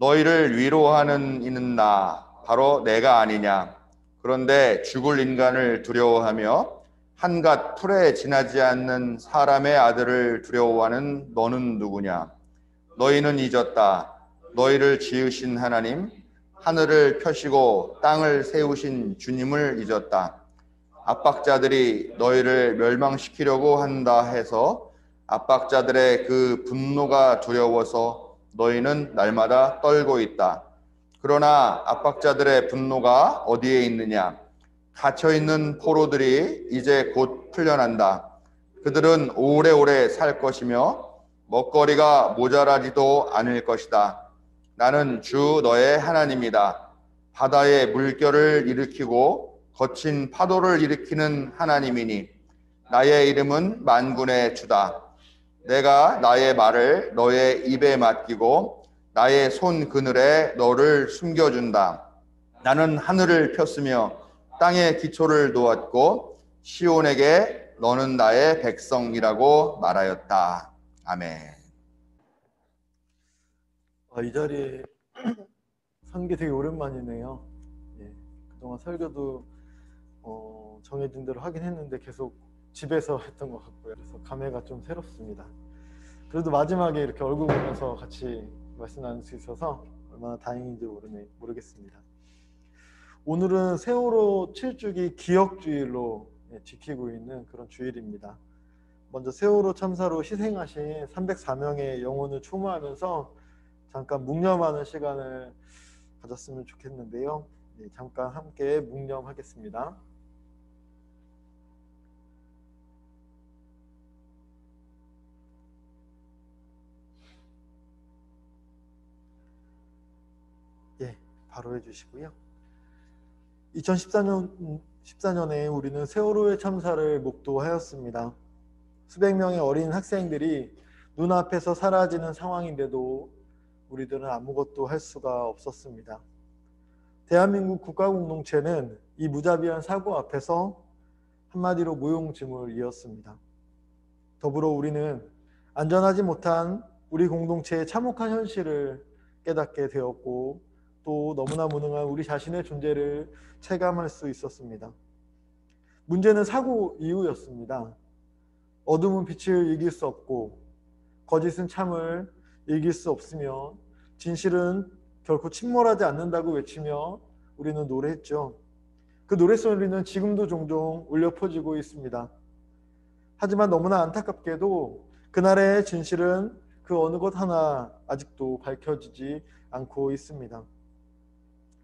너희를 위로하는 이는 나, 바로 내가 아니냐. 그런데 죽을 인간을 두려워하며 한갓 풀에 지나지 않는 사람의 아들을 두려워하는 너는 누구냐. 너희는 잊었다. 너희를 지으신 하나님, 하늘을 펴시고 땅을 세우신 주님을 잊었다. 압박자들이 너희를 멸망시키려고 한다 해서 압박자들의 그 분노가 두려워서 너희는 날마다 떨고 있다. 그러나 압박자들의 분노가 어디에 있느냐? 갇혀있는 포로들이 이제 곧 풀려난다. 그들은 오래오래 살 것이며 먹거리가 모자라지도 않을 것이다. 나는 주 너의 하나님이다. 바다의 물결을 일으키고 거친 파도를 일으키는 하나님이니 나의 이름은 만군의 주다. 내가 나의 말을 너의 입에 맡기고 나의 손 그늘에 너를 숨겨준다. 나는 하늘을 폈으며 땅의 기초를 놓았고 시온에게 너는 나의 백성이라고 말하였다. 아멘. 이 자리에 선교 되게 오랜만이네요. 예, 그동안 설교도 정해진 대로 하긴 했는데 계속 집에서 했던 것 같고요. 그래서 감회가 좀 새롭습니다. 그래도 마지막에 이렇게 얼굴 보면서 같이 말씀 나눌 수 있어서 얼마나 다행인지 모르겠습니다. 오늘은 세월호 7주기 기억주일로 지키고 있는 그런 주일입니다. 먼저 세월호 참사로 희생하신 304명의 영혼을 추모하면서 잠깐 묵념하는 시간을 가졌으면 좋겠는데요. 잠깐 함께 묵념하겠습니다. 바로 해주시고요. 2014년에 우리는 세월호의 참사를 목도하였습니다. 수백 명의 어린 학생들이 눈앞에서 사라지는 상황인데도 우리들은 아무것도 할 수가 없었습니다. 대한민국 국가공동체는 이 무자비한 사고 앞에서 한마디로 무용지물이었습니다. 더불어 우리는 안전하지 못한 우리 공동체의 참혹한 현실을 깨닫게 되었고 또 너무나 무능한 우리 자신의 존재를 체감할 수 있었습니다. 문제는 사고 이후였습니다. 어둠은 빛을 이길 수 없고 거짓은 참을 이길 수 없으며 진실은 결코 침몰하지 않는다고 외치며 우리는 노래했죠. 그 노랫소리는 지금도 종종 울려 퍼지고 있습니다. 하지만 너무나 안타깝게도 그날의 진실은 그 어느 것 하나 아직도 밝혀지지 않고 있습니다.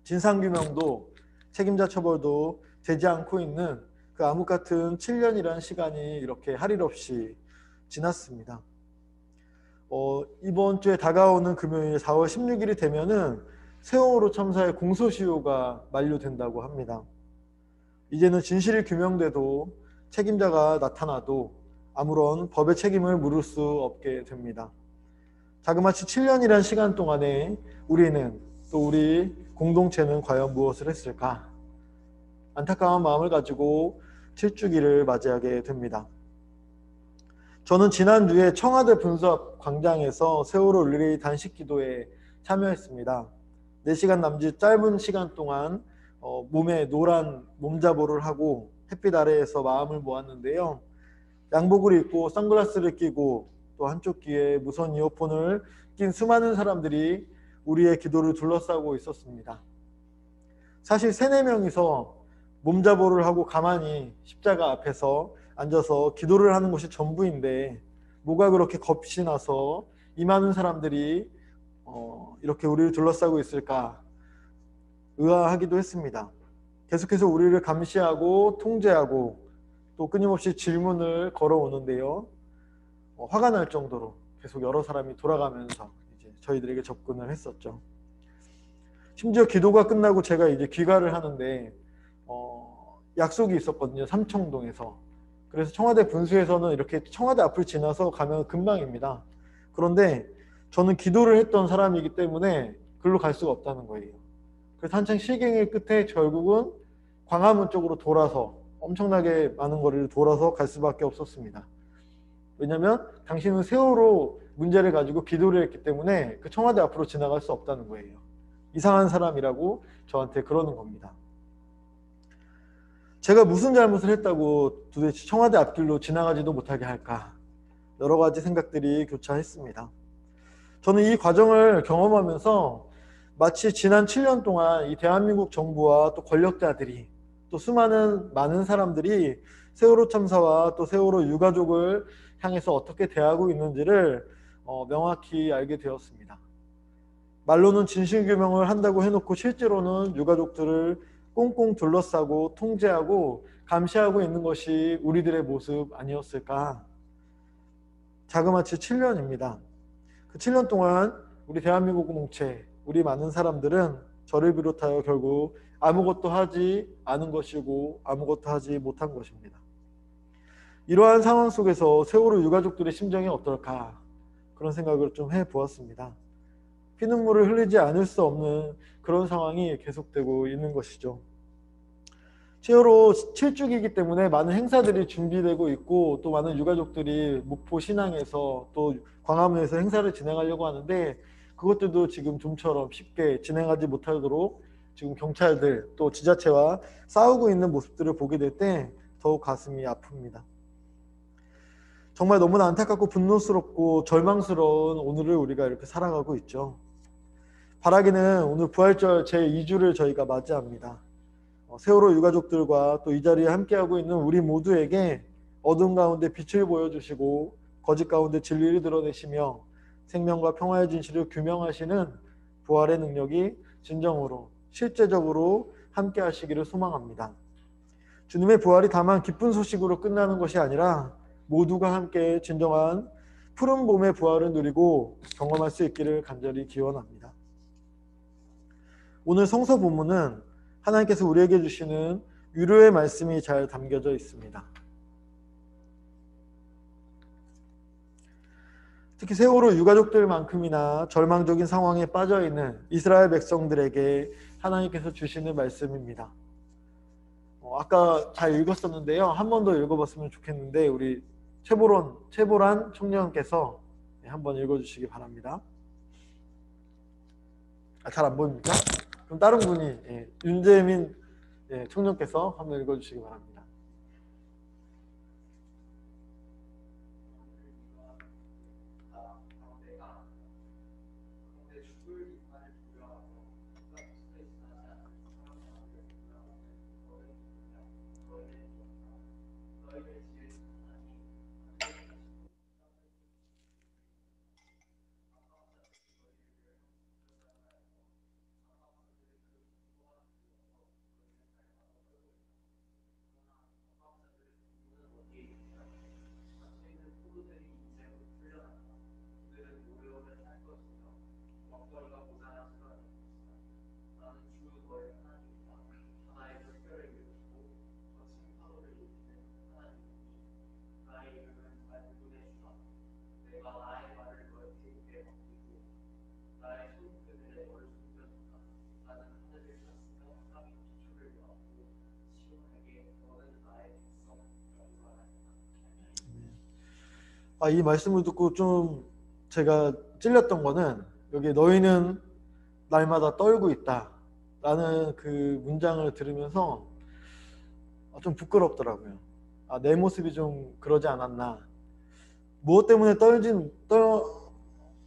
진상규명도 책임자 처벌도 되지 않고 있는 그 암흑 같은 7년이라는 시간이 이렇게 할 일 없이 지났습니다. 이번 주에 다가오는 금요일 4월 16일이 되면은 세월호 참사의 공소시효가 만료된다고 합니다. 이제는 진실이 규명돼도 책임자가 나타나도 아무런 법의 책임을 물을 수 없게 됩니다. 자그마치 7년이라는 시간 동안에 우리는 또 우리 공동체는 과연 무엇을 했을까? 안타까운 마음을 가지고 7주기를 맞이하게 됩니다. 저는 지난주에 청와대 분수앞 광장에서 세월호 릴레이 단식 기도에 참여했습니다. 4시간 남짓 짧은 시간 동안 몸에 노란 몸자보를 하고 햇빛 아래에서 마음을 모았는데요. 양복을 입고 선글라스를 끼고 또 한쪽 귀에 무선 이어폰을 낀 수많은 사람들이 우리의 기도를 둘러싸고 있었습니다. 사실 3-4명이서 몸자보를 하고 가만히 십자가 앞에서 앉아서 기도를 하는 것이 전부인데 뭐가 그렇게 겁이 나서 이 많은 사람들이 이렇게 우리를 둘러싸고 있을까 의아하기도 했습니다. 계속해서 우리를 감시하고 통제하고 또 끊임없이 질문을 걸어오는데요. 화가 날 정도로 계속 여러 사람이 돌아가면서 이제 저희들에게 접근을 했었죠. 심지어 기도가 끝나고 제가 이제 귀가를 하는데 약속이 있었거든요. 삼청동에서. 그래서 청와대 분수에서는 이렇게 청와대 앞을 지나서 가면 금방입니다. 그런데 저는 기도를 했던 사람이기 때문에 글로 갈 수가 없다는 거예요. 그래서 한창 실갱일 끝에 결국은 광화문 쪽으로 돌아서 엄청나게 많은 거리를 돌아서 갈 수밖에 없었습니다. 왜냐하면 당신은 세월호 문제를 가지고 기도를 했기 때문에 그 청와대 앞으로 지나갈 수 없다는 거예요. 이상한 사람이라고 저한테 그러는 겁니다. 제가 무슨 잘못을 했다고 도대체 청와대 앞길로 지나가지도 못하게 할까? 여러 가지 생각들이 교차했습니다. 저는 이 과정을 경험하면서 마치 지난 7년 동안 이 대한민국 정부와 또 권력자들이 또 많은 사람들이 세월호 참사와 또 세월호 유가족을 향해서 어떻게 대하고 있는지를 명확히 알게 되었습니다. 말로는 진실규명을 한다고 해놓고 실제로는 유가족들을 꽁꽁 둘러싸고 통제하고 감시하고 있는 것이 우리들의 모습 아니었을까? 자그마치 7년입니다. 그 7년 동안 우리 대한민국 공동체, 우리 많은 사람들은 저를 비롯하여 결국 아무것도 하지 않은 것이고 아무것도 하지 못한 것입니다. 이러한 상황 속에서 세월호 유가족들의 심정이 어떨까? 그런 생각을 좀 해보았습니다. 피눈물을 흘리지 않을 수 없는 그런 상황이 계속되고 있는 것이죠. 세월호 7주기이기 때문에 많은 행사들이 준비되고 있고 또 많은 유가족들이 목포 신항에서 또 광화문에서 행사를 진행하려고 하는데 그것들도 지금 좀처럼 쉽게 진행하지 못하도록 지금 경찰들 또 지자체와 싸우고 있는 모습들을 보게 될 때 더욱 가슴이 아픕니다. 정말 너무나 안타깝고 분노스럽고 절망스러운 오늘을 우리가 이렇게 살아가고 있죠. 바라기는 오늘 부활절 제2주를 저희가 맞이합니다. 세월호 유가족들과 또 이 자리에 함께하고 있는 우리 모두에게 어둠 가운데 빛을 보여주시고 거짓 가운데 진리를 드러내시며 생명과 평화의 진실을 규명하시는 부활의 능력이 진정으로 실제적으로 함께 하시기를 소망합니다. 주님의 부활이 다만 기쁜 소식으로 끝나는 것이 아니라 모두가 함께 진정한 푸른 봄의 부활을 누리고 경험할 수 있기를 간절히 기원합니다. 오늘 성서 본문은 하나님께서 우리에게 주시는 위로의 말씀이 잘 담겨져 있습니다. 특히 세월호 유가족들만큼이나 절망적인 상황에 빠져있는 이스라엘 백성들에게 하나님께서 주시는 말씀입니다. 아까 잘 읽었었는데요. 한 번 더 읽어봤으면 좋겠는데 우리 최보란 청년께서 한번 읽어주시기 바랍니다. 잘 안 보입니까? 그럼 다른 분이 윤재민 청년께서 한번 읽어주시기 바랍니다. 이 말씀을 듣고 좀 제가 찔렸던 거는 여기 너희는 날마다 떨고 있다 라는 그 문장을 들으면서 좀 부끄럽더라고요. 내 모습이 좀 그러지 않았나. 무엇 때문에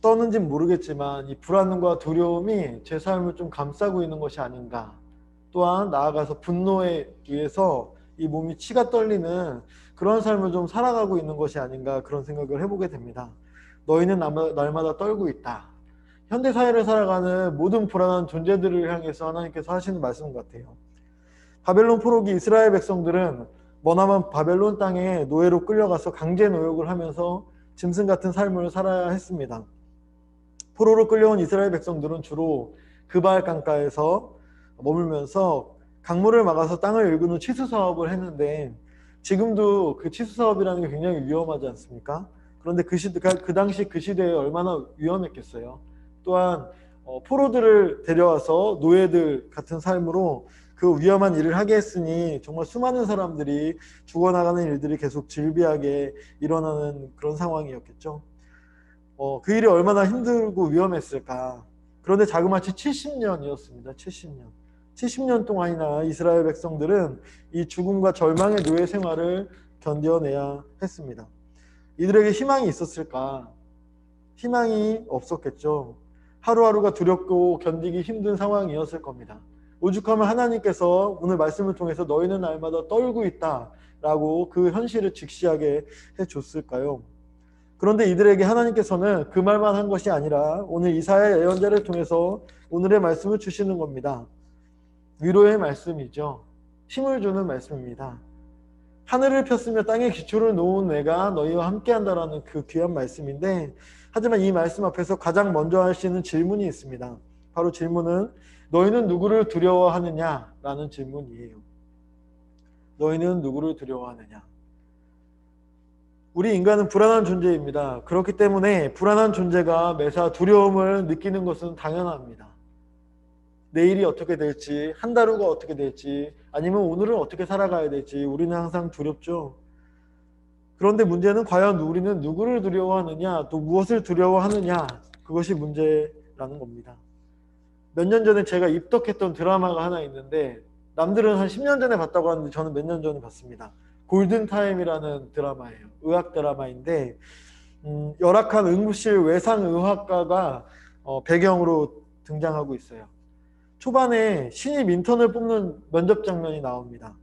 떠는지는 모르겠지만 이 불안과 두려움이 제 삶을 좀 감싸고 있는 것이 아닌가. 또한 나아가서 분노에 의해서 이 몸이 치가 떨리는 그런 삶을 좀 살아가고 있는 것이 아닌가 그런 생각을 해보게 됩니다. 너희는 날마다 떨고 있다. 현대사회를 살아가는 모든 불안한 존재들을 향해서 하나님께서 하시는 말씀 같아요. 바벨론 포로기 이스라엘 백성들은 머나먼 바벨론 땅에 노예로 끌려가서 강제 노역을 하면서 짐승 같은 삶을 살아야 했습니다. 포로로 끌려온 이스라엘 백성들은 주로 그바알 강가에서 머물면서 강물을 막아서 땅을 일구는 치수 사업을 했는데 지금도 그 치수 사업이라는 게 굉장히 위험하지 않습니까? 그런데 그 당시 그 시대에 얼마나 위험했겠어요. 또한 포로들을 데려와서 노예들 같은 삶으로 그 위험한 일을 하게 했으니 정말 수많은 사람들이 죽어나가는 일들이 계속 질비하게 일어나는 그런 상황이었겠죠. 그 일이 얼마나 힘들고 위험했을까. 그런데 자그마치 70년이었습니다. 70년. 70년 동안이나 이스라엘 백성들은 이 죽음과 절망의 노예 생활을 견뎌내야 했습니다. 이들에게 희망이 있었을까? 희망이 없었겠죠. 하루하루가 두렵고 견디기 힘든 상황이었을 겁니다. 오죽하면 하나님께서 오늘 말씀을 통해서 너희는 날마다 떨고 있다 라고 그 현실을 직시하게 해줬을까요? 그런데 이들에게 하나님께서는 그 말만 한 것이 아니라 오늘 이사야 예언자를 통해서 오늘의 말씀을 주시는 겁니다. 위로의 말씀이죠. 힘을 주는 말씀입니다. 하늘을 폈으며 땅에 기초를 놓은 내가 너희와 함께한다라는 그 귀한 말씀인데, 하지만 이 말씀 앞에서 가장 먼저 하시는 질문이 있습니다. 바로 질문은 너희는 누구를 두려워하느냐라는 질문이에요. 너희는 누구를 두려워하느냐? 우리 인간은 불안한 존재입니다. 그렇기 때문에 불안한 존재가 매사 두려움을 느끼는 것은 당연합니다. 내일이 어떻게 될지, 한 달 후가 어떻게 될지, 아니면 오늘은 어떻게 살아가야 될지 우리는 항상 두렵죠. 그런데 문제는 과연 우리는 누구를 두려워하느냐, 또 무엇을 두려워하느냐, 그것이 문제라는 겁니다. 몇 년 전에 제가 입덕했던 드라마가 하나 있는데, 남들은 한 10년 전에 봤다고 하는데 저는 몇 년 전에 봤습니다. 골든타임이라는 드라마예요. 의학 드라마인데 열악한 응급실 외상의학과가 배경으로 등장하고 있어요. 초반에 신입 인턴을 뽑는 면접 장면이 나옵니다.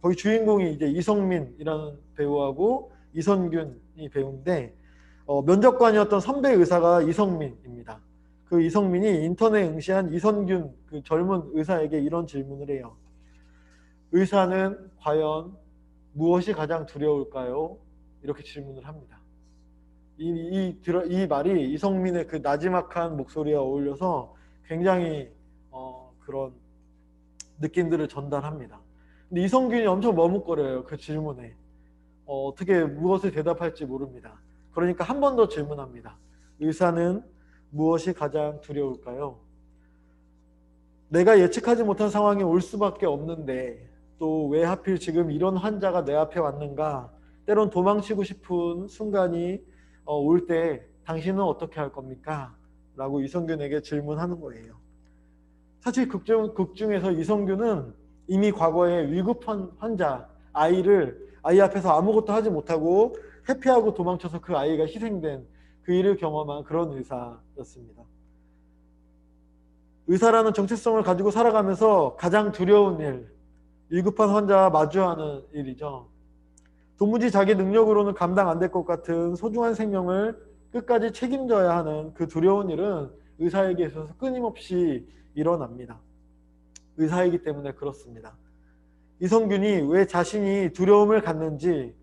거기 주인공이 이제 이성민이라는 배우하고 이선균이 배우인데 면접관이었던 선배 의사가 이성민입니다. 그 이성민이 인턴에 응시한 이선균 그 젊은 의사에게 이런 질문을 해요. 의사는 과연 무엇이 가장 두려울까요? 이렇게 질문을 합니다. 이 말이 이성민의 그 나지막한 목소리에 어울려서 굉장히 그런 느낌들을 전달합니다. 근데 이성균이 엄청 머뭇거려요. 그 질문에. 어떻게 무엇을 대답할지 모릅니다. 그러니까 한 번 더 질문합니다. 의사는 무엇이 가장 두려울까요? 내가 예측하지 못한 상황이 올 수밖에 없는데 또 왜 하필 지금 이런 환자가 내 앞에 왔는가? 때론 도망치고 싶은 순간이 올 때 당신은 어떻게 할 겁니까? 라고 이성균에게 질문하는 거예요. 사실 극 중에서 이성균은 이미 과거에 위급한 환자, 아이 앞에서 아무것도 하지 못하고 회피하고 도망쳐서 그 아이가 희생된 그 일을 경험한 그런 의사였습니다. 의사라는 정체성을 가지고 살아가면서 가장 두려운 일, 위급한 환자와 마주하는 일이죠. 도무지 자기 능력으로는 감당 안 될 것 같은 소중한 생명을 끝까지 책임져야 하는 그 두려운 일은 의사에게 있어서 끊임없이 일어납니다. 의사이기 때문에 그렇습니다. 이성균이 왜 자신이 두려움을 갖는지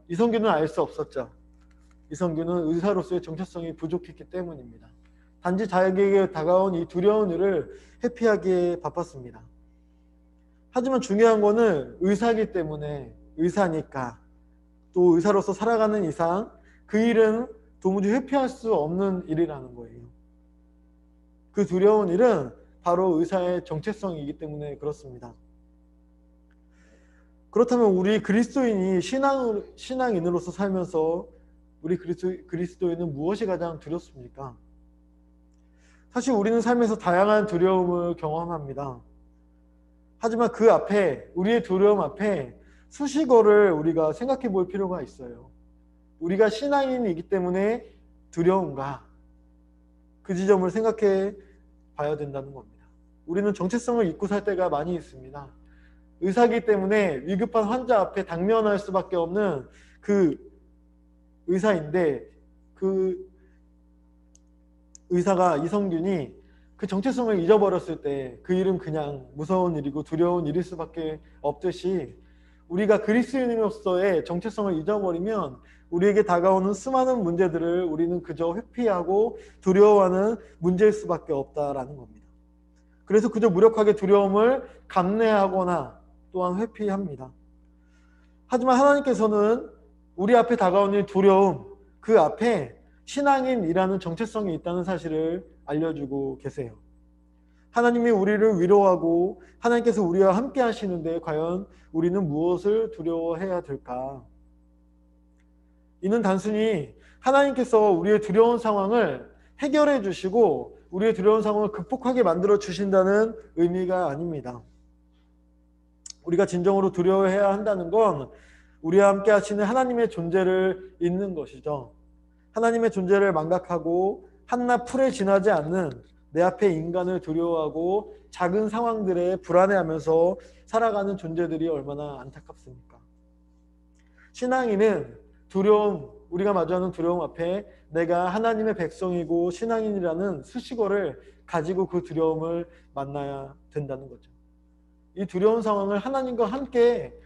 이성균은 알 수 없었죠. 이성균은 의사로서의 정체성이 부족했기 때문입니다. 단지 자기에게 다가온 이 두려운 일을 회피하기에 바빴습니다. 하지만 중요한 거는 의사이기 때문에 의사니까 또 의사로서 살아가는 이상 그 일은 도무지 회피할 수 없는 일이라는 거예요. 그 두려운 일은 바로 의사의 정체성이기 때문에 그렇습니다. 그렇다면 우리 그리스도인이 신앙인으로서 살면서 우리 그리스도인은 무엇이 가장 두렵습니까? 사실 우리는 삶에서 다양한 두려움을 경험합니다. 하지만 그 앞에, 우리의 두려움 앞에 수식어를 우리가 생각해 볼 필요가 있어요. 우리가 신앙인이기 때문에 두려운가? 그 지점을 생각해 봐야 된다는 겁니다. 우리는 정체성을 잊고 살 때가 많이 있습니다. 의사이기 때문에 위급한 환자 앞에 당면할 수밖에 없는 그 의사인데 그 의사가 이성균이 그 정체성을 잊어버렸을 때 그 일은 그냥 무서운 일이고 두려운 일일 수밖에 없듯이 우리가 그리스도인으로서의 정체성을 잊어버리면 우리에게 다가오는 수많은 문제들을 우리는 그저 회피하고 두려워하는 문제일 수밖에 없다라는 겁니다. 그래서 그저 무력하게 두려움을 감내하거나 또한 회피합니다. 하지만 하나님께서는 우리 앞에 다가오는 두려움, 그 앞에 신앙인이라는 정체성이 있다는 사실을 알려주고 계세요. 하나님이 우리를 위로하고 하나님께서 우리와 함께 하시는데 과연 우리는 무엇을 두려워해야 될까? 이는 단순히 하나님께서 우리의 두려운 상황을 해결해 주시고 우리의 두려운 상황을 극복하게 만들어 주신다는 의미가 아닙니다. 우리가 진정으로 두려워해야 한다는 건 우리와 함께 하시는 하나님의 존재를 잊는 것이죠. 하나님의 존재를 망각하고 한낱 풀에 지나지 않는 내 앞에 인간을 두려워하고 작은 상황들에 불안해하면서 살아가는 존재들이 얼마나 안타깝습니까? 신앙인은 두려움, 우리가 마주하는 두려움 앞에 내가 하나님의 백성이고 신앙인이라는 수식어를 가지고 그 두려움을 만나야 된다는 거죠. 이 두려운 상황을 하나님과 함께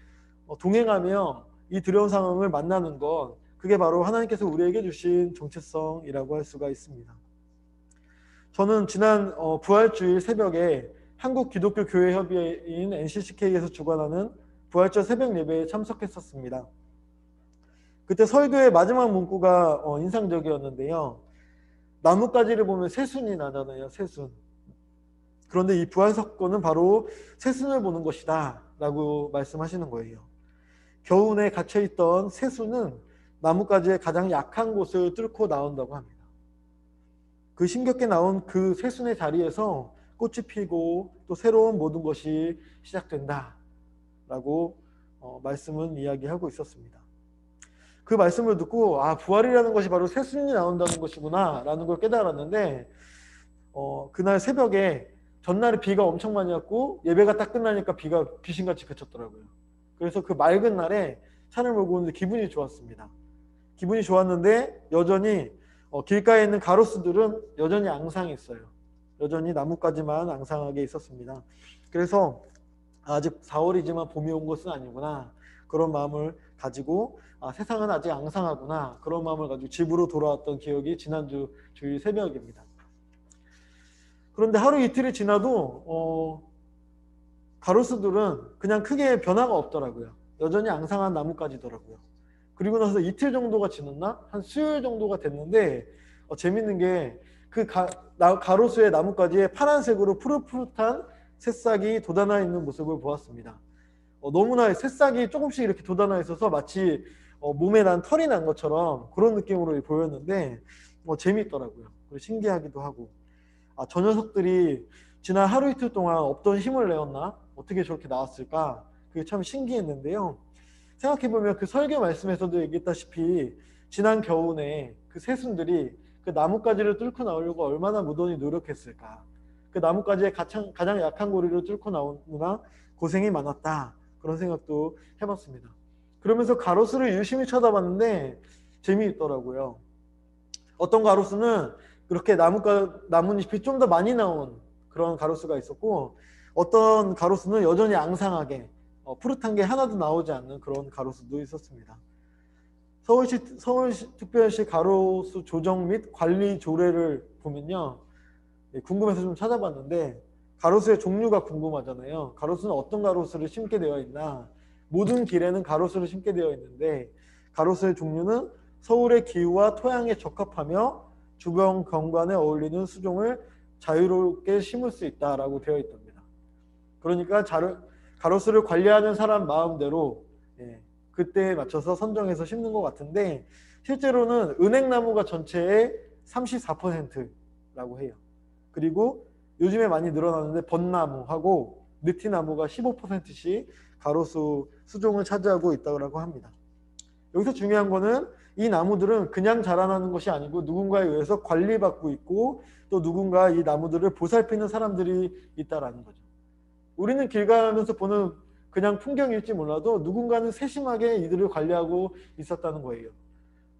동행하며 이 두려운 상황을 만나는 것, 그게 바로 하나님께서 우리에게 주신 정체성이라고 할 수가 있습니다. 저는 지난 부활주일 새벽에 한국기독교교회협의회인 NCCK에서 주관하는 부활절 새벽 예배에 참석했었습니다. 그때 설교의 마지막 문구가 인상적이었는데요. 나뭇가지를 보면 새순이 나잖아요. 새순. 그런데 이 부활 사건은 바로 새순을 보는 것이다 라고 말씀하시는 거예요. 겨우내 갇혀있던 새순은 나뭇가지의 가장 약한 곳을 뚫고 나온다고 합니다. 그 힘겹게 나온 그 새순의 자리에서 꽃이 피고 또 새로운 모든 것이 시작된다 라고 말씀은 이야기하고 있었습니다. 그 말씀을 듣고 부활이라는 것이 바로 새순이 나온다는 것이구나 라는 걸 깨달았는데 그날 새벽에 전날에 비가 엄청 많이 왔고 예배가 딱 끝나니까 비가 귀신같이 그쳤더라고요. 그래서 그 맑은 날에 차를 몰고 오는데 기분이 좋았습니다. 기분이 좋았는데 여전히 길가에 있는 가로수들은 여전히 앙상했어요. 여전히 나뭇가지만 앙상하게 있었습니다. 그래서 아직 4월이지만 봄이 온 것은 아니구나 그런 마음을 가지고 세상은 아직 앙상하구나 그런 마음을 가지고 집으로 돌아왔던 기억이 지난주 주일 새벽입니다. 그런데 하루 이틀이 지나도 가로수들은 그냥 크게 변화가 없더라고요. 여전히 앙상한 나뭇가지더라고요. 그리고 나서 이틀 정도가 지났나? 한 수요일 정도가 됐는데 재밌는 게 그 가로수의 나뭇가지에 파란색으로 푸릇푸릇한 새싹이 돋아나 있는 모습을 보았습니다. 너무나 새싹이 조금씩 이렇게 돋아나 있어서 마치 몸에 난 털이 난 것처럼 그런 느낌으로 보였는데 재밌더라고요. 그리고 신기하기도 하고 저 녀석들이 지난 하루 이틀 동안 없던 힘을 내었나? 어떻게 저렇게 나왔을까? 그게 참 신기했는데요. 생각해보면 그 설교 말씀에서도 얘기했다시피 지난 겨우내 그 새순들이 그 나뭇가지를 뚫고 나오려고 얼마나 무던히 노력했을까? 그 나뭇가지의 가장 약한 고리를 뚫고 나오느라 고생이 많았다. 그런 생각도 해봤습니다. 그러면서 가로수를 유심히 쳐다봤는데 재미있더라고요. 어떤 가로수는 그렇게 나뭇잎이 좀 더 많이 나온 그런 가로수가 있었고 어떤 가로수는 여전히 앙상하게 푸릇한 게 하나도 나오지 않는 그런 가로수도 있었습니다. 서울특별시 가로수 조정 및 관리 조례를 보면요. 궁금해서 좀 찾아봤는데 가로수의 종류가 궁금하잖아요. 가로수는 어떤 가로수를 심게 되어 있나. 모든 길에는 가로수를 심게 되어 있는데 가로수의 종류는 서울의 기후와 토양에 적합하며 주변 경관에 어울리는 수종을 자유롭게 심을 수 있다라고 되어 있답니다. 그러니까 가로수를 관리하는 사람 마음대로 그때에 맞춰서 선정해서 심는 것 같은데 실제로는 은행나무가 전체의 34%라고 해요. 그리고 요즘에 많이 늘어나는데 벚나무하고 느티나무가 15%씩 가로수 수종을 차지하고 있다고 합니다. 여기서 중요한 거는 이 나무들은 그냥 자라나는 것이 아니고 누군가에 의해서 관리받고 있고 또 누군가 이 나무들을 보살피는 사람들이 있다라는 거죠. 우리는 길 가면서 보는 그냥 풍경일지 몰라도 누군가는 세심하게 이들을 관리하고 있었다는 거예요.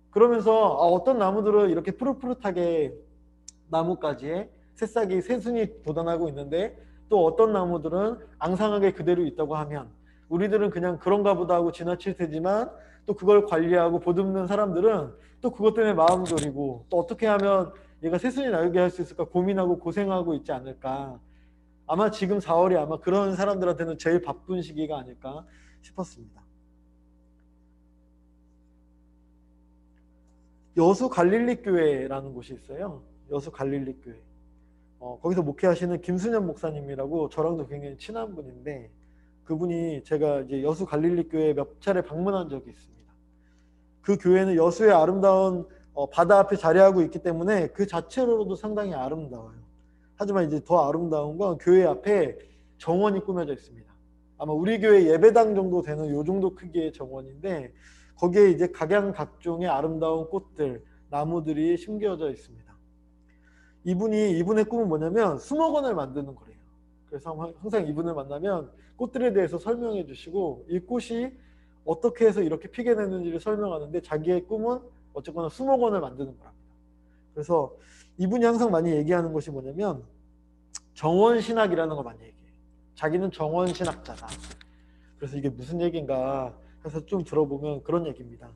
그러면서 어떤 나무들은 이렇게 푸릇푸릇하게 나뭇가지에 새싹이 새순이 돋아나고 있는데 또 어떤 나무들은 앙상하게 그대로 있다고 하면 우리들은 그냥 그런가 보다 하고 지나칠 테지만 또 그걸 관리하고 보듬는 사람들은 또 그것 때문에 마음 졸이고 또 어떻게 하면 얘가 새순이 나게 할 수 있을까 고민하고 고생하고 있지 않을까. 아마 지금 4월이 아마 그런 사람들한테는 제일 바쁜 시기가 아닐까 싶었습니다. 여수 갈릴리 교회라는 곳이 있어요. 여수 갈릴리 교회. 거기서 목회하시는 김순현 목사님이라고 저랑도 굉장히 친한 분인데, 그분이 제가 이제 여수 갈릴리 교회에 몇 차례 방문한 적이 있습니다. 그 교회는 여수의 아름다운 바다 앞에 자리하고 있기 때문에 그 자체로도 상당히 아름다워요. 하지만 이제 더 아름다운 건 교회 앞에 정원이 꾸며져 있습니다. 아마 우리 교회 예배당 정도 되는 요 정도 크기의 정원인데, 거기에 이제 각양각종의 아름다운 꽃들, 나무들이 심겨져 있습니다. 이분의 꿈은 뭐냐면 수목원을 만드는 거래요. 그래서 항상 이분을 만나면 꽃들에 대해서 설명해 주시고, 이 꽃이 어떻게 해서 이렇게 피게 됐는지를 설명하는데, 자기의 꿈은 어쨌거나 수목원을 만드는 거랍니다. 그래서 이분이 항상 많이 얘기하는 것이 뭐냐면 정원신학이라는 거 많이 얘기해요. 자기는 정원신학자다. 그래서 이게 무슨 얘기인가 해서 좀 들어보면 그런 얘기입니다.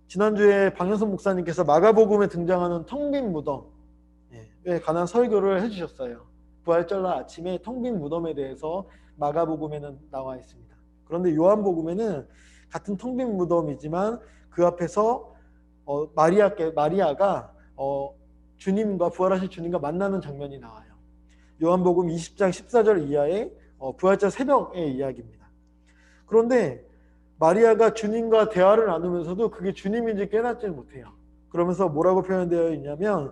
지난주에 방현선 목사님께서 마가복음에 등장하는 텅 빈 무덤에 관한 설교를 해주셨어요. 부활절날 아침에 텅 빈 무덤에 대해서 마가복음에는 나와 있습니다. 그런데 요한복음에는 같은 텅 빈 무덤이지만 그 앞에서 마리아가 주님과, 부활하신 주님과 만나는 장면이 나와요. 요한복음 20장 14절 이하의 부활절 새벽의 이야기입니다. 그런데 마리아가 주님과 대화를 나누면서도 그게 주님인지 깨닫지는 못해요. 그러면서 뭐라고 표현되어 있냐면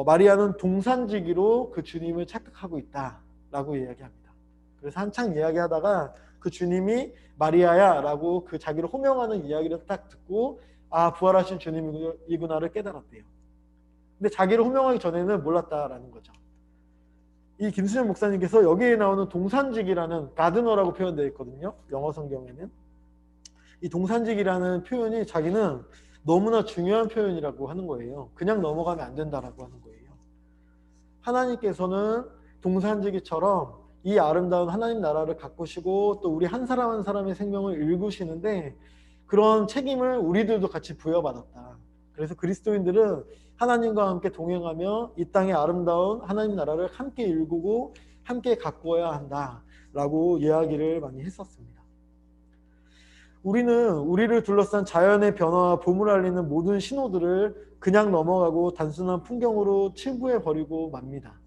마리아는 동산지기로 그 주님을 착각하고 있다라고 이야기합니다. 그래서 한창 이야기하다가 그 주님이 마리아야 라고 그 자기를 호명하는 이야기를 딱 듣고, 아, 부활하신 주님이구나를 깨달았대요. 근데 자기를 호명하기 전에는 몰랐다라는 거죠. 이 김수현 목사님께서 여기에 나오는 동산직이라는 가드너라고 표현되어 있거든요. 영어 성경에는. 이 동산직이라는 표현이 자기는 너무나 중요한 표현이라고 하는 거예요. 그냥 넘어가면 안 된다라고 하는 거예요. 하나님께서는 동산지기처럼 이 아름다운 하나님 나라를 가꾸시고 또 우리 한 사람 한 사람의 생명을 일구시는데, 그런 책임을 우리들도 같이 부여받았다. 그래서 그리스도인들은 하나님과 함께 동행하며 이 땅의 아름다운 하나님 나라를 함께 일구고 함께 가꾸어야 한다라고 이야기를 많이 했었습니다. 우리는 우리를 둘러싼 자연의 변화와 봄을 알리는 모든 신호들을 그냥 넘어가고 단순한 풍경으로 치부해버리고 맙니다.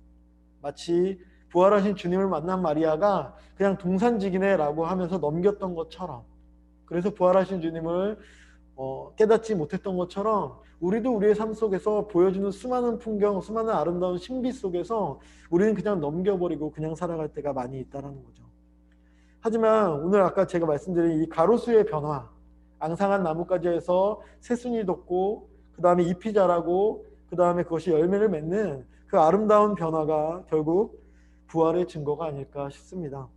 마치 부활하신 주님을 만난 마리아가 그냥 동산직이네 라고 하면서 넘겼던 것처럼, 그래서 부활하신 주님을 깨닫지 못했던 것처럼 우리도 우리의 삶 속에서 보여주는 수많은 풍경, 수많은 아름다운 신비 속에서 우리는 그냥 넘겨버리고 그냥 살아갈 때가 많이 있다는 거죠. 하지만 오늘 아까 제가 말씀드린 이 가로수의 변화, 앙상한 나뭇가지에서 새순이 돋고 그 다음에 잎이 자라고 그 다음에 그것이 열매를 맺는 그 아름다운 변화가 결국 부활의 증거가 아닐까 싶습니다.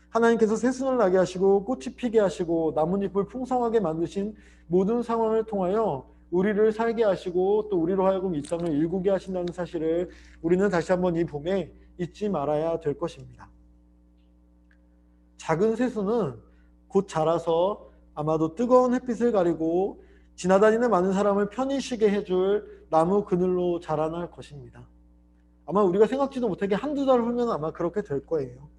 하나님께서 새순을 나게 하시고 꽃이 피게 하시고 나뭇잎을 풍성하게 만드신 모든 상황을 통하여 우리를 살게 하시고 또 우리로 하여금 이 땅을 일구게 하신다는 사실을 우리는 다시 한번 이 봄에 잊지 말아야 될 것입니다. 작은 새순은 곧 자라서 아마도 뜨거운 햇빛을 가리고 지나다니는 많은 사람을 편히 쉬게 해줄 나무 그늘로 자라날 것입니다. 아마 우리가 생각지도 못하게 한두 달 후면 아마 그렇게 될 거예요.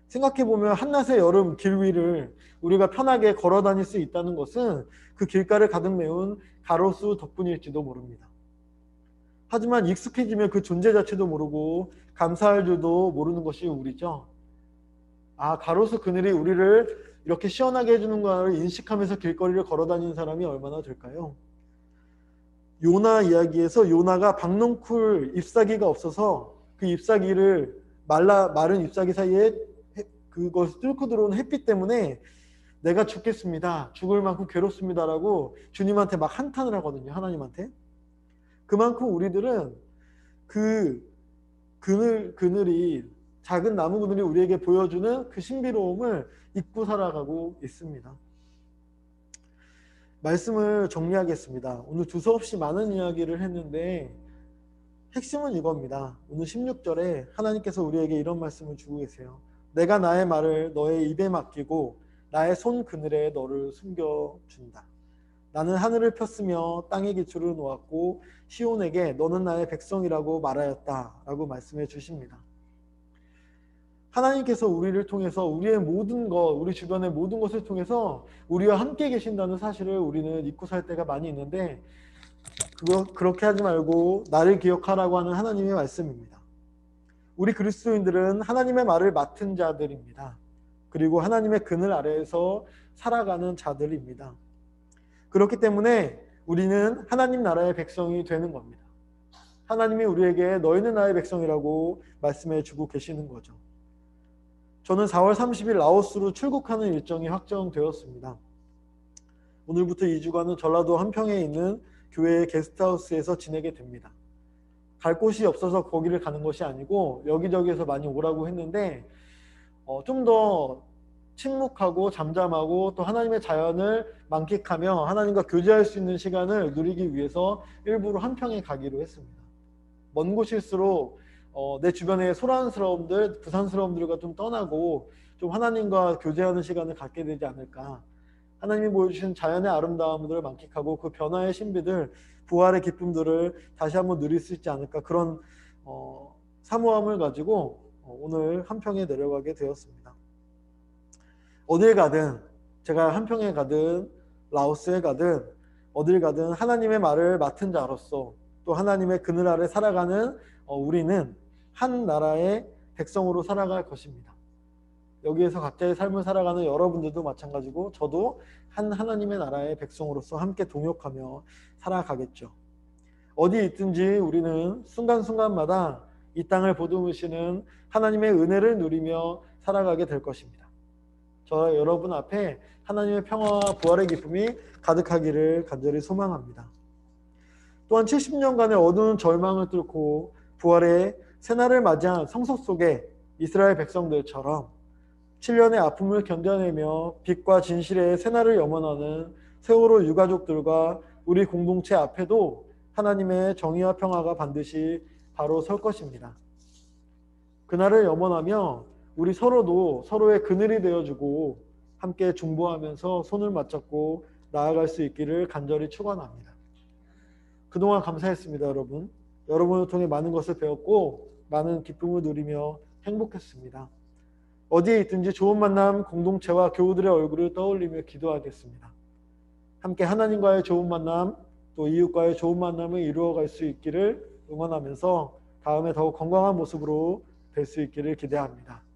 생각해보면 한낮의 여름 길 위를 우리가 편하게 걸어 다닐 수 있다는 것은 그 길가를 가득 메운 가로수 덕분일지도 모릅니다. 하지만 익숙해지면 그 존재 자체도 모르고 감사할 줄도 모르는 것이 우리죠. 아, 가로수 그늘이 우리를 이렇게 시원하게 해주는 것을 인식하면서 길거리를 걸어 다니는 사람이 얼마나 될까요? 요나 이야기에서 요나가 박넝쿨 잎사귀가 없어서 그 잎사귀를 마른 잎사귀 사이에 그것을 뚫고 들어오는 햇빛 때문에 내가 죽겠습니다. 죽을 만큼 괴롭습니다라고 주님한테 막 한탄을 하거든요. 하나님한테. 그만큼 우리들은 그 그늘이, 작은 나무 그늘이 우리에게 보여주는 그 신비로움을 잊고 살아가고 있습니다. 말씀을 정리하겠습니다. 오늘 두서없이 많은 이야기를 했는데 핵심은 이겁니다. 오늘 16절에 하나님께서 우리에게 이런 말씀을 주고 계세요. 내가 나의 말을 너의 입에 맡기고 나의 손 그늘에 너를 숨겨준다. 나는 하늘을 폈으며 땅의 기초를 놓았고 시온에게 너는 나의 백성이라고 말하였다 라고 말씀해 주십니다. 하나님께서 우리를 통해서 우리의 모든 것, 우리 주변의 모든 것을 통해서 우리와 함께 계신다는 사실을 우리는 잊고 살 때가 많이 있는데, 그렇게 하지 말고 나를 기억하라고 하는 하나님의 말씀입니다. 우리 그리스도인들은 하나님의 말을 맡은 자들입니다. 그리고 하나님의 그늘 아래에서 살아가는 자들입니다. 그렇기 때문에 우리는 하나님 나라의 백성이 되는 겁니다. 하나님이 우리에게 너희는 나의 백성이라고 말씀해 주고 계시는 거죠. 저는 4월 30일 라오스로 출국하는 일정이 확정되었습니다. 오늘부터 2주간은 전라도 한평에 있는 교회의 게스트하우스에서 지내게 됩니다. 갈 곳이 없어서 거기를 가는 것이 아니고 여기저기에서 많이 오라고 했는데 좀 더 침묵하고 잠잠하고 또 하나님의 자연을 만끽하며 하나님과 교제할 수 있는 시간을 누리기 위해서 일부러 한평에 가기로 했습니다. 먼 곳일수록 내 주변의 소란스러움들, 부산스러움들과 좀 떠나고 좀 하나님과 교제하는 시간을 갖게 되지 않을까. 하나님이 보여주신 자연의 아름다움들을 만끽하고 그 변화의 신비들, 부활의 기쁨들을 다시 한번 누릴 수 있지 않을까. 그런 사모함을 가지고 오늘 한평에 내려가게 되었습니다. 어딜 가든, 제가 한평에 가든 라오스에 가든 어딜 가든 하나님의 말을 맡은 자로서 또 하나님의 그늘 아래 살아가는 우리는 한 나라의 백성으로 살아갈 것입니다. 여기에서 각자의 삶을 살아가는 여러분들도 마찬가지고 저도 한 하나님의 나라의 백성으로서 함께 동역하며 살아가겠죠. 어디 있든지 우리는 순간순간마다 이 땅을 보듬으시는 하나님의 은혜를 누리며 살아가게 될 것입니다. 저 여러분 앞에 하나님의 평화와 부활의 기쁨이 가득하기를 간절히 소망합니다. 또한 70년간의 어두운 절망을 뚫고 부활의 새날을 맞이한 성소 속에 이스라엘 백성들처럼 7년의 아픔을 견뎌내며 빛과 진실의 새날을 염원하는 세월호 유가족들과 우리 공동체 앞에도 하나님의 정의와 평화가 반드시 바로 설 것입니다. 그날을 염원하며 우리 서로도 서로의 그늘이 되어주고 함께 중보하면서 손을 맞잡고 나아갈 수 있기를 간절히 축원합니다. 그동안 감사했습니다, 여러분. 여러분을 통해 많은 것을 배웠고 많은 기쁨을 누리며 행복했습니다. 어디에 있든지 좋은 만남 공동체와 교우들의 얼굴을 떠올리며 기도하겠습니다. 함께 하나님과의 좋은 만남 또 이웃과의 좋은 만남을 이루어갈 수 있기를 응원하면서 다음에 더욱 건강한 모습으로 뵐 수 있기를 기대합니다.